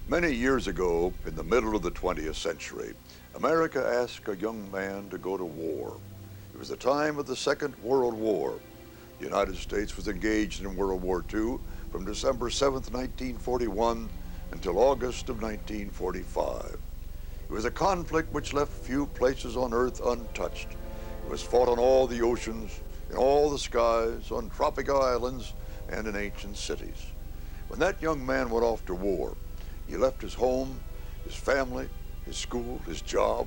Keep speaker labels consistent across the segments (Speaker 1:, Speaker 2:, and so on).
Speaker 1: Many years ago, in the middle of the 20th century, America asked a young man to go to war. It was the time of the Second World War. The United States was engaged in World War II from December 7th, 1941 until August of 1945. It was a conflict which left few places on Earth untouched. It was fought on all the oceans, in all the skies, on tropical islands, and in ancient cities. When that young man went off to war, he left his home, his family, his school, his job.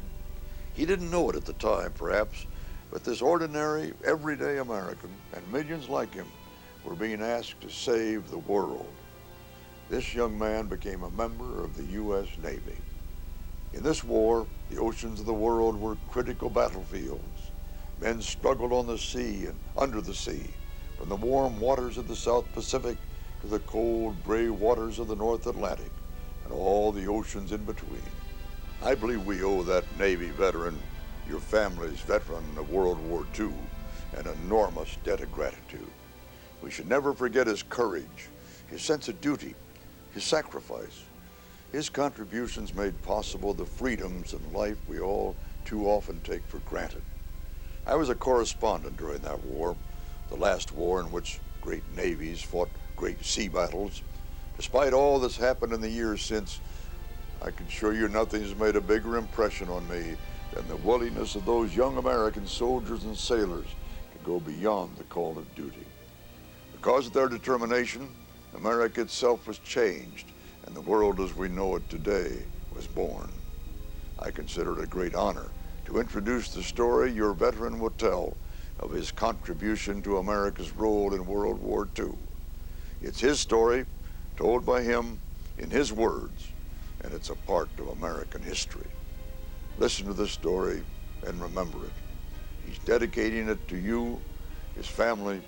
Speaker 1: He didn't know it at the time, perhaps, but this ordinary, everyday American, and millions like him, were being asked to save the world. This young man became a member of the U.S. Navy. In this war, the oceans of the world were critical battlefields. Men struggled on the sea and under the sea, from the warm waters of the South Pacific to the cold, gray waters of the North Atlantic, and all the oceans in between. I believe we owe that Navy veteran, your family's veteran of World War II, an enormous debt of gratitude. We should never forget his courage, his sense of duty, his sacrifice. His contributions made possible the freedoms in life we all too often take for granted. I was a correspondent during that war, the last war in which great navies fought great sea battles. Despite all that's happened in the years since, I can assure you nothing has made a bigger impression on me than the willingness of those young American soldiers and sailors to go beyond the call of duty. Because of their determination, America itself was changed, and the world as we know it today was born. I consider it a great honor to introduce the story your veteran will tell of his contribution to America's role in World War II. It's his story, told by him in his words, and it's a part of American history. Listen to this story and remember it. He's dedicating it to you, his family,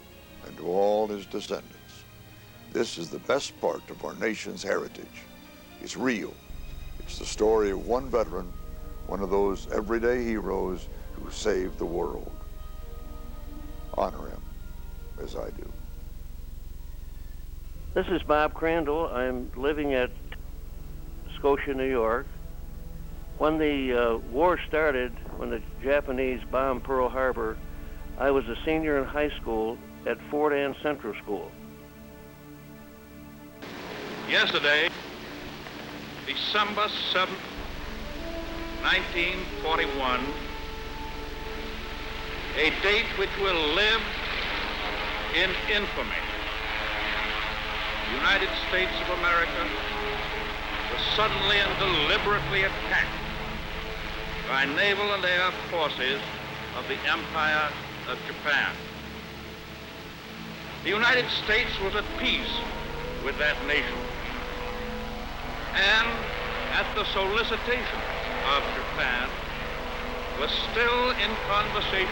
Speaker 1: and to all his descendants. This is the best part of our nation's heritage. It's real. It's the story of one veteran, one of those everyday heroes who saved the world. Honor him as I do.
Speaker 2: This is Bob Crandall. I'm living at Scotia, New York. When the war started, when the Japanese bombed Pearl Harbor, I was a senior in high school at Fort Anne Central School.
Speaker 3: Yesterday, December 7th, 1941, a date which will live in infamy. The United States of America was suddenly and deliberately attacked by naval and air forces of the Empire of Japan. The United States was at peace with that nation, and at the solicitation of Japan, was still in conversation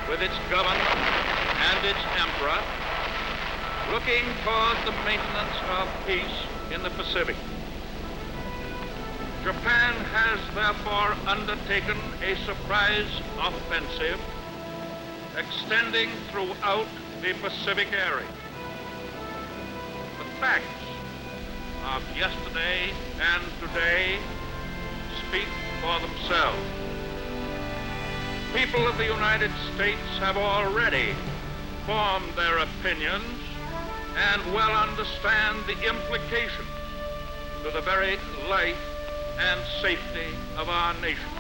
Speaker 3: with its government and its emperor, looking toward the maintenance of peace in the Pacific. Japan has therefore undertaken a surprise offensive extending throughout the Pacific area. The facts of yesterday and today speak for themselves. People of the United States have already formed their opinions and well understand the implications to the very life and safety of our nation.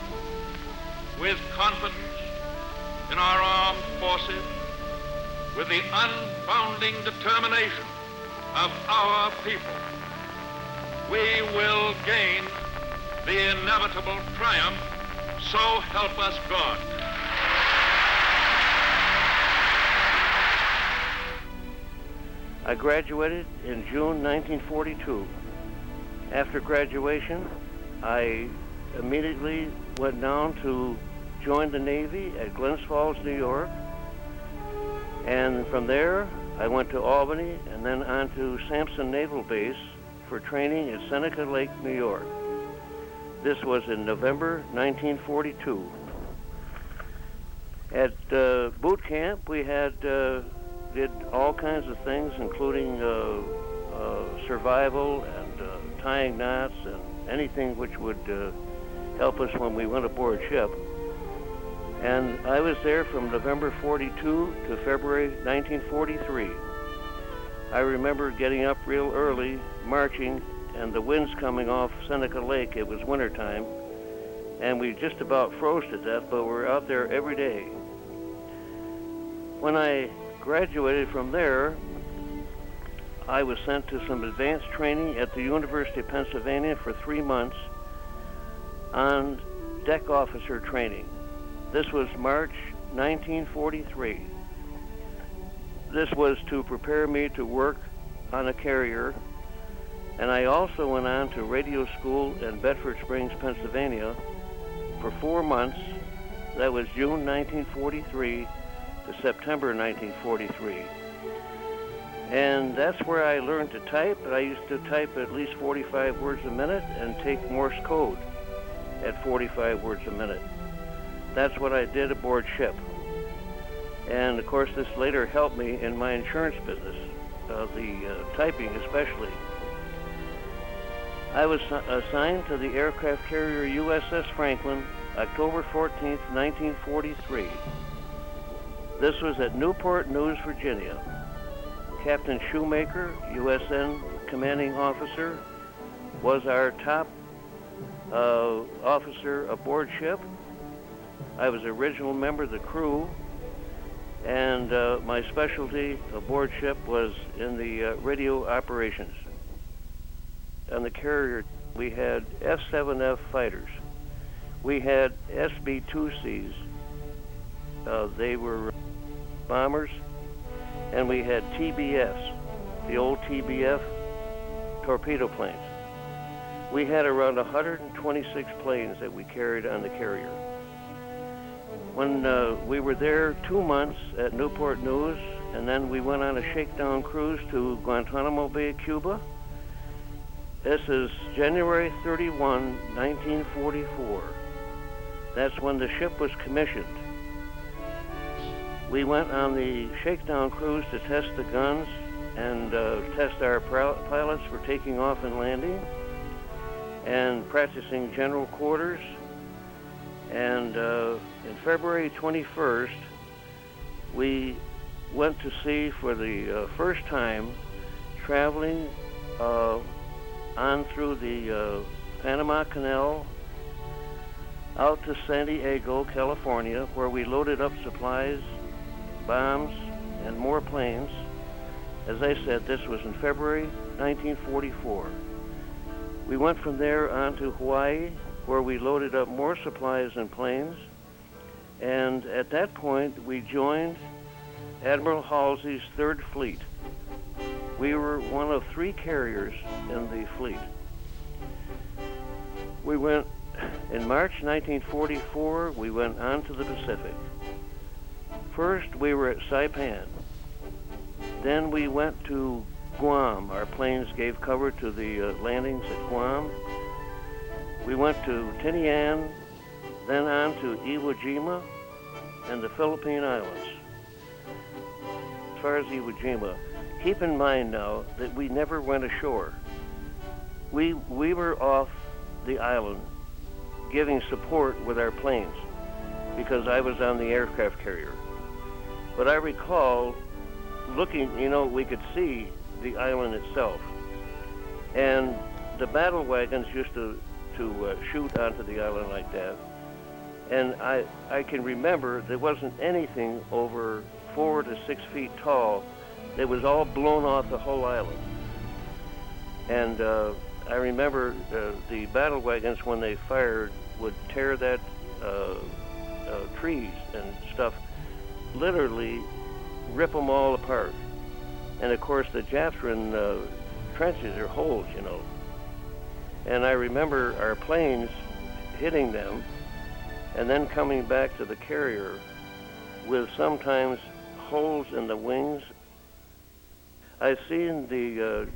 Speaker 3: With confidence in our armed forces, with the unbounding determination of our people, we will gain the inevitable triumph, so help us God.
Speaker 2: I graduated in June 1942. After graduation, I immediately went down to join the Navy at Glens Falls, New York. And from there, I went to Albany and then on to Sampson Naval Base for training at Seneca Lake, New York. This was in November 1942. At boot camp, we did all kinds of things, including survival and tying knots and anything which would help us when we went aboard ship. And I was there from November 42 to February 1943. I remember getting up real early, marching, and the winds coming off Seneca Lake. It was wintertime, and we just about froze to death, but we were out there every day. When I graduated from there, I was sent to some advanced training at the University of Pennsylvania for 3 months on deck officer training. This was March 1943. This was to prepare me to work on a carrier, and I also went on to radio school in Bedford Springs, Pennsylvania for 4 months. That was June 1943 to September 1943. And that's where I learned to type. I used to type at least 45 words a minute and take Morse code at 45 words a minute. That's what I did aboard ship. And of course, this later helped me in my insurance business, the typing especially. I was assigned to the aircraft carrier USS Franklin, October 14th, 1943. This was at Newport News, Virginia. Captain Shoemaker, USN commanding officer, was our top officer aboard ship. I was an original member of the crew, and my specialty aboard ship was in the radio operations. On the carrier, we had F-7F fighters. We had SB-2Cs. They were bombers, and we had TBFs, the old TBF torpedo planes. We had around 126 planes that we carried on the carrier. When we were there 2 months at Newport News, and then we went on a shakedown cruise to Guantanamo Bay, Cuba. This is January 31, 1944. That's when the ship was commissioned. We went on the shakedown cruise to test the guns and test our pilots for taking off and landing and practicing general quarters. And in February 21st, we went to sea for the first time, traveling on through the Panama Canal out to San Diego, California, where we loaded up supplies, bombs, and more planes. As I said, this was in February 1944. We went from there on to Hawaii, where we loaded up more supplies and planes. And at that point, we joined Admiral Halsey's Third Fleet. We were one of 3 carriers in the fleet. We went, in March 1944, we went on to the Pacific. First, we were at Saipan. Then we went to Guam. Our planes gave cover to the landings at Guam. We went to Tinian, then on to Iwo Jima and the Philippine Islands. As far as Iwo Jima, keep in mind now that we never went ashore. We were off the island giving support with our planes because I was on the aircraft carrier. But I recall looking, we could see the island itself. And the battle wagons used to shoot onto the island like that. And I can remember there wasn't anything over 4 to 6 feet tall. It was all blown off the whole island. And I remember the battle wagons, when they fired, would tear that trees and stuff, literally rip them all apart. And of course the Jaffrin trenches are holes, And I remember our planes hitting them and then coming back to the carrier with sometimes holes in the wings. I've seen the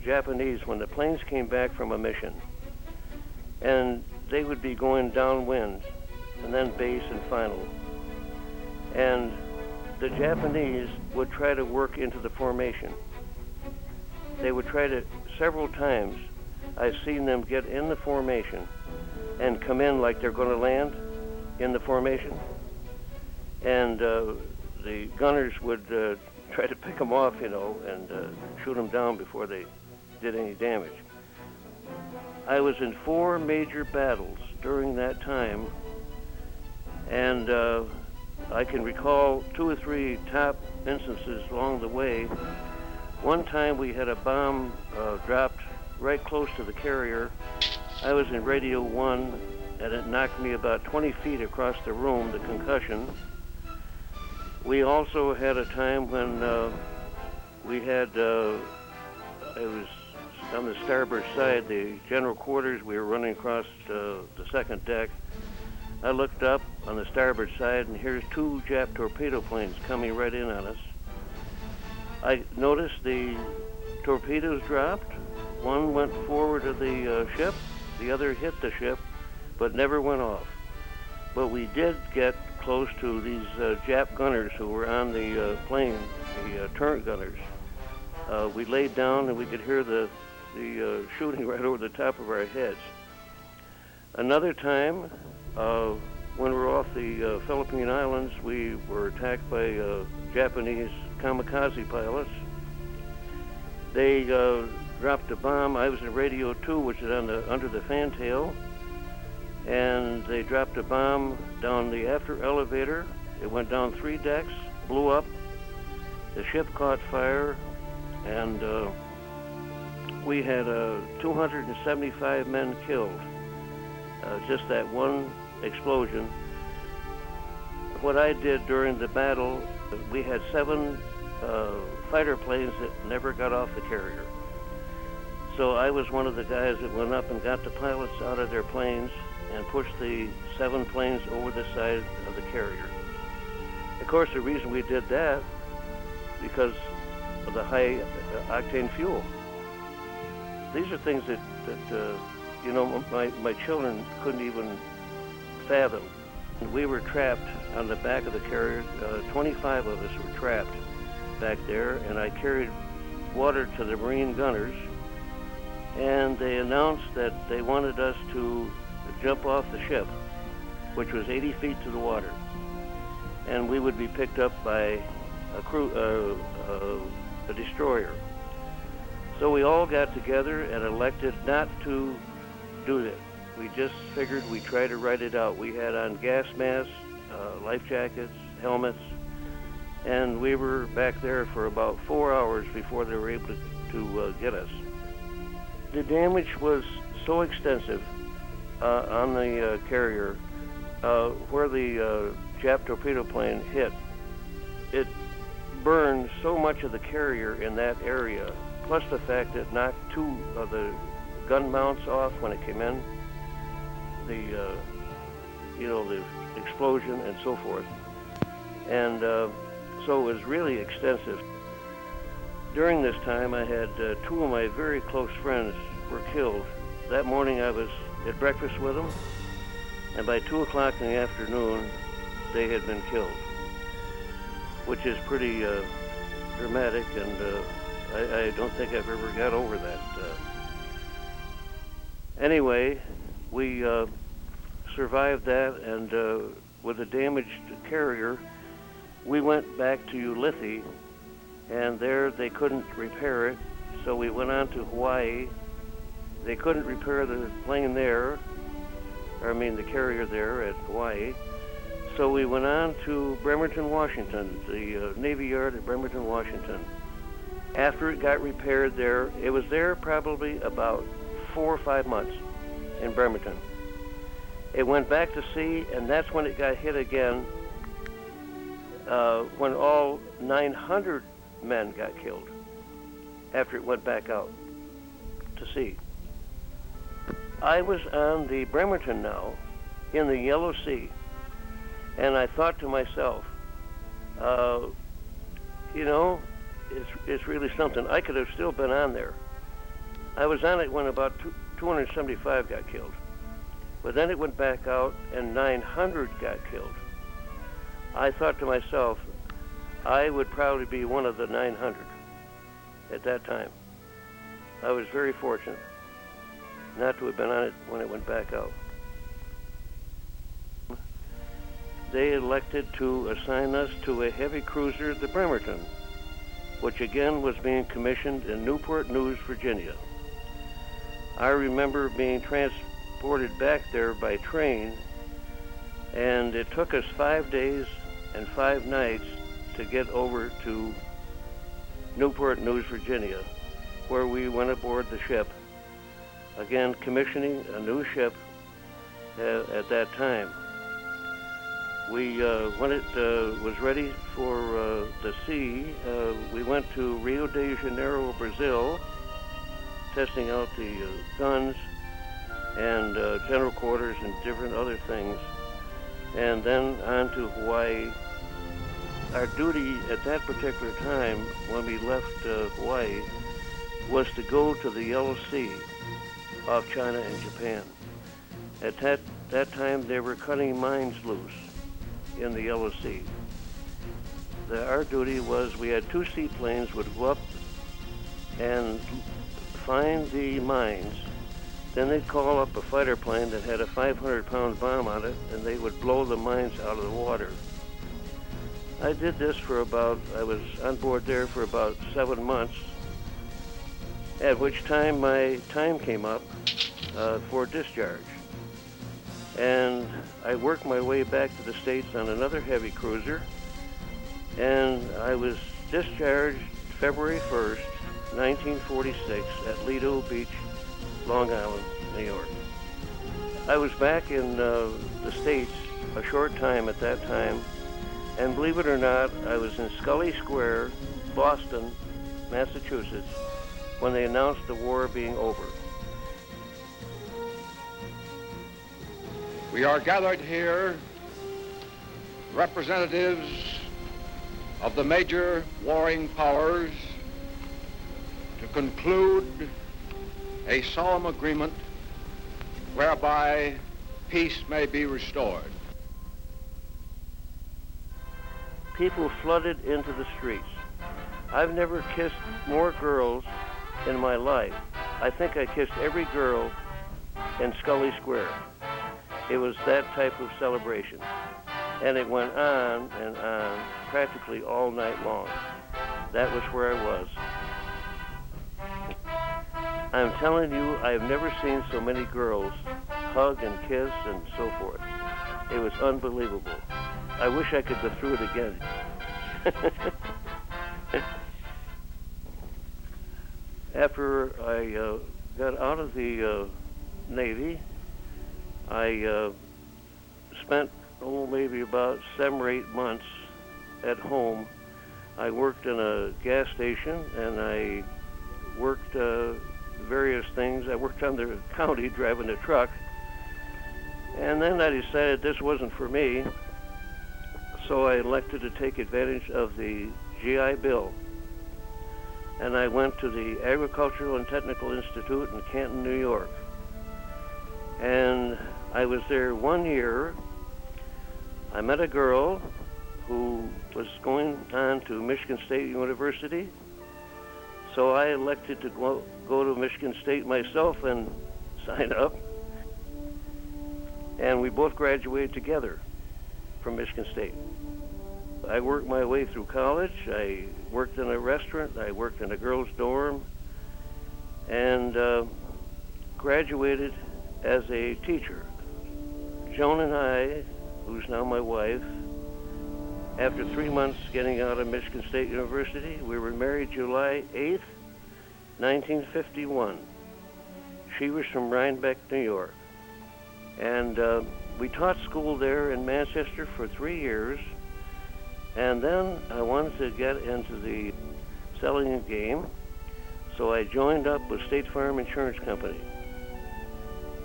Speaker 2: Japanese, when the planes came back from a mission, and they would be going downwind and then base and final. And the Japanese would try to work into the formation. They would try to several times I've seen them get in the formation and come in like they're going to land in the formation. And the gunners would try to pick them off, you know, and shoot them down before they did any damage. I was in 4 major battles during that time, and I can recall 2 or 3 top instances along the way. One time we had a bomb dropped right close to the carrier. I was in Radio 1, and it knocked me about 20 feet across the room, the concussion. We also had a time when we had, it was on the starboard side, the general quarters, we were running across the second deck. I looked up on the starboard side, and here's 2 Jap torpedo planes coming right in on us. I noticed the torpedoes dropped. One went forward of the ship, the other hit the ship, but never went off. But we did get close to these Jap gunners who were on the plane, the turret gunners. We laid down and we could hear the shooting right over the top of our heads. Another time, when we were off the Philippine Islands, we were attacked by Japanese kamikaze pilots. They dropped a bomb. I was in Radio 2, which is under the fantail, and they dropped a bomb down the after elevator. It went down 3 decks, blew up. The ship caught fire, and we had 275 men killed. Just that one explosion. What I did during the battle, we had 7 fighter planes that never got off the carrier. So I was one of the guys that went up and got the pilots out of their planes and pushed the 7 planes over the side of the carrier. Of course, the reason we did that, because of the high octane fuel. These are things that you know, my children couldn't even fathom. We were trapped on the back of the carrier. 25 of us were trapped back there, and I carried water to the Marine gunners, and they announced that they wanted us to jump off the ship, which was 80 feet to the water, and we would be picked up by a destroyer. So we all got together and elected not to do it. We just figured we'd try to ride it out. We had on gas masks, life jackets, helmets, and we were back there for about 4 hours before they were able to get us. The damage was so extensive on the carrier, where the Jap torpedo plane hit. It burned so much of the carrier in that area, plus the fact that it knocked 2 of the gun mounts off when it came in, the explosion and so forth. And so it was really extensive. During this time, I had 2 of my very close friends were killed. That morning I was at breakfast with them, and by 2 o'clock in the afternoon, they had been killed, which is pretty dramatic, and I don't think I've ever got over that. Anyway, we survived that, and with a damaged carrier, we went back to Ulithi, and there they couldn't repair it, so we went on to Hawaii. They couldn't repair the plane there, the carrier there at Hawaii, so we went on to Bremerton, Washington, the Navy Yard at Bremerton, Washington. After it got repaired there, it was there probably about 4 or 5 months in Bremerton. It went back to sea, and that's when it got hit again, when all 900 men got killed after it went back out to sea. I was on the Bremerton now in the Yellow Sea, and I thought to myself, it's really something. I could have still been on there. I was on it when about 275 got killed. But then it went back out and 900 got killed. I thought to myself, I would probably be one of the 900 at that time. I was very fortunate. not to have been on it when it went back out. They elected to assign us to a heavy cruiser, the Bremerton, which again was being commissioned in Newport News, Virginia. I remember being transported back there by train, and it took us 5 days and 5 nights to get over to Newport News, Virginia, where we went aboard the ship. Again, commissioning a new ship at that time. We, when it was ready for the sea, we went to Rio de Janeiro, Brazil, testing out the guns and general quarters and different other things, and then on to Hawaii. Our duty at that particular time, when we left Hawaii, was to go to the Yellow Sea off China and Japan. At that time, they were cutting mines loose in the Yellow Sea. Our duty was, we had 2 seaplanes would go up and find the mines. Then they'd call up a fighter plane that had a 500-pound bomb on it, and they would blow the mines out of the water. I did this for I was on board there for about 7 months, at which time my time came up for discharge. And I worked my way back to the States on another heavy cruiser, and I was discharged February 1st, 1946 at Lido Beach, Long Island, New York. I was back in the States a short time at that time, and believe it or not, I was in Scully Square, Boston, Massachusetts, when they announced the war being over.
Speaker 3: We are gathered here, representatives of the major warring powers, to conclude a solemn agreement whereby peace may be restored.
Speaker 2: People flooded into the streets. I've never kissed more girls in my life. I think I kissed every girl in Scully Square. It was that type of celebration. And it went on and on practically all night long. That was where I was. I'm telling you, I've never seen so many girls hug and kiss and so forth. It was unbelievable. I wish I could go through it again. After I got out of the Navy, I spent maybe about 7 or 8 months at home. I worked in a gas station, and I worked various things. I worked on the county driving a truck, and then I decided this wasn't for me, so I elected to take advantage of the GI Bill, and I went to the Agricultural and Technical Institute in Canton, New York. And I was there 1 year. I met a girl who was going on to Michigan State University, so I elected to go to Michigan State myself and sign up. And we both graduated together from Michigan State. I worked my way through college. I worked in a restaurant. I worked in a girls' dorm, and graduated as a teacher. Joan and I, who's now my wife, after 3 months getting out of Michigan State University, we were married July 8th, 1951. She was from Rhinebeck, New York. And we taught school there in Manchester for 3 years. And then I wanted to get into the selling game, so I joined up with State Farm Insurance Company.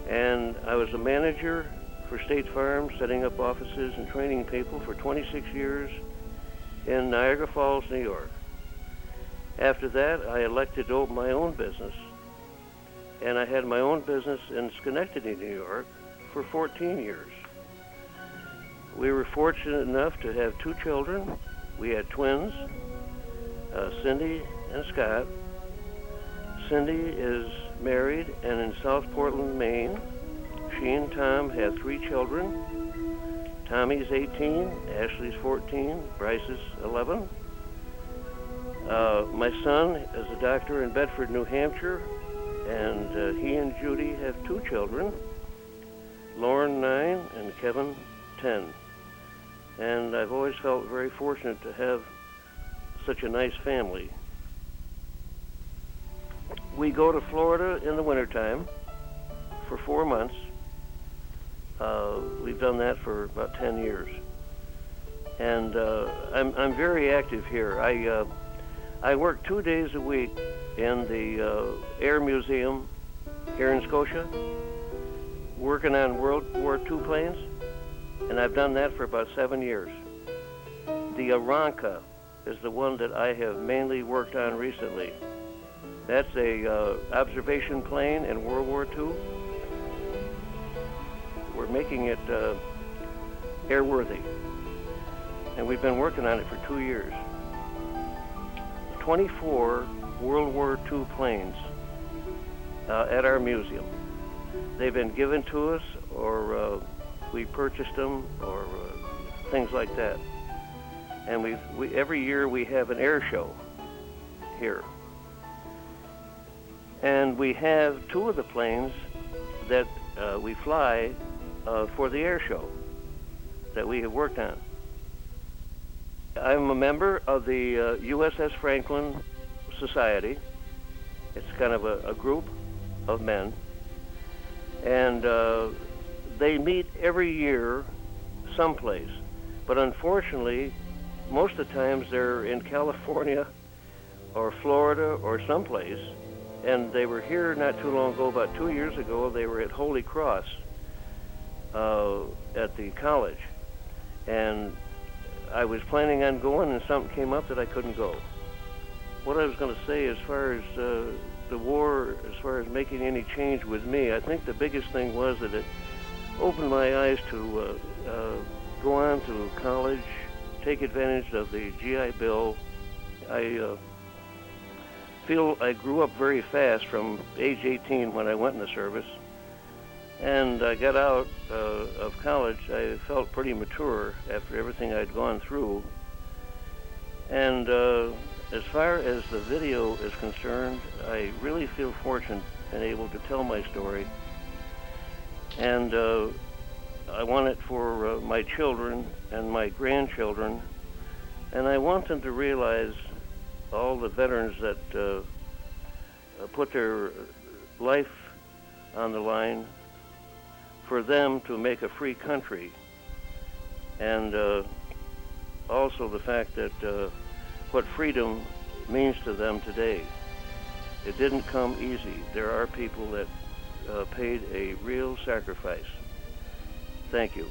Speaker 2: And I was a manager for State Farm, setting up offices and training people for 26 years in Niagara Falls, New York. After that, I elected to open my own business. And I had my own business in Schenectady, New York for 14 years. We were fortunate enough to have 2 children. We had twins, Cindy and Scott. Cindy is married and in South Portland, Maine. She and Tom have 3 children. Tommy's 18, Ashley's 14, Bryce is 11. My son is a doctor in Bedford, New Hampshire, and he and Judy have 2 children, Lauren 9 and Kevin 10. And I've always felt very fortunate to have such a nice family. We go to Florida in the wintertime for 4 months. We've done that for about 10 years. And I'm very active here. I work 2 days a week in the Air Museum here in Scotia, working on World War II planes, and I've done that for about 7 years. The Aranca is the one that I have mainly worked on recently. That's a observation plane in World War II. We're making it airworthy, and we've been working on it for 2 years. 24 World War II planes at our museum. They've been given to us, or we purchased them, or things like that. And every year we have an air show here. And we have 2 of the planes that we fly for the air show that we have worked on. I'm a member of the USS Franklin Society. It's kind of a group of men. And they meet every year someplace. But unfortunately, most of the times they're in California or Florida or someplace. And they were here not too long ago, about 2 years ago. They were at Holy Cross at the college. And I was planning on going, and something came up that I couldn't go. What I was going to say as far as the war, as far as making any change with me, I think the biggest thing was that it opened my eyes to go on to college, take advantage of the GI Bill. I feel I grew up very fast from age 18 when I went in the service, and I got out of college. I felt pretty mature after everything I'd gone through. And as far as the video is concerned, I really feel fortunate and able to tell my story. And I want it for my children and my grandchildren, and I want them to realize, all the veterans that put their life on the line for them to make a free country, and also the fact that what freedom means to them today. It didn't come easy. There are people that paid a real sacrifice. Thank you.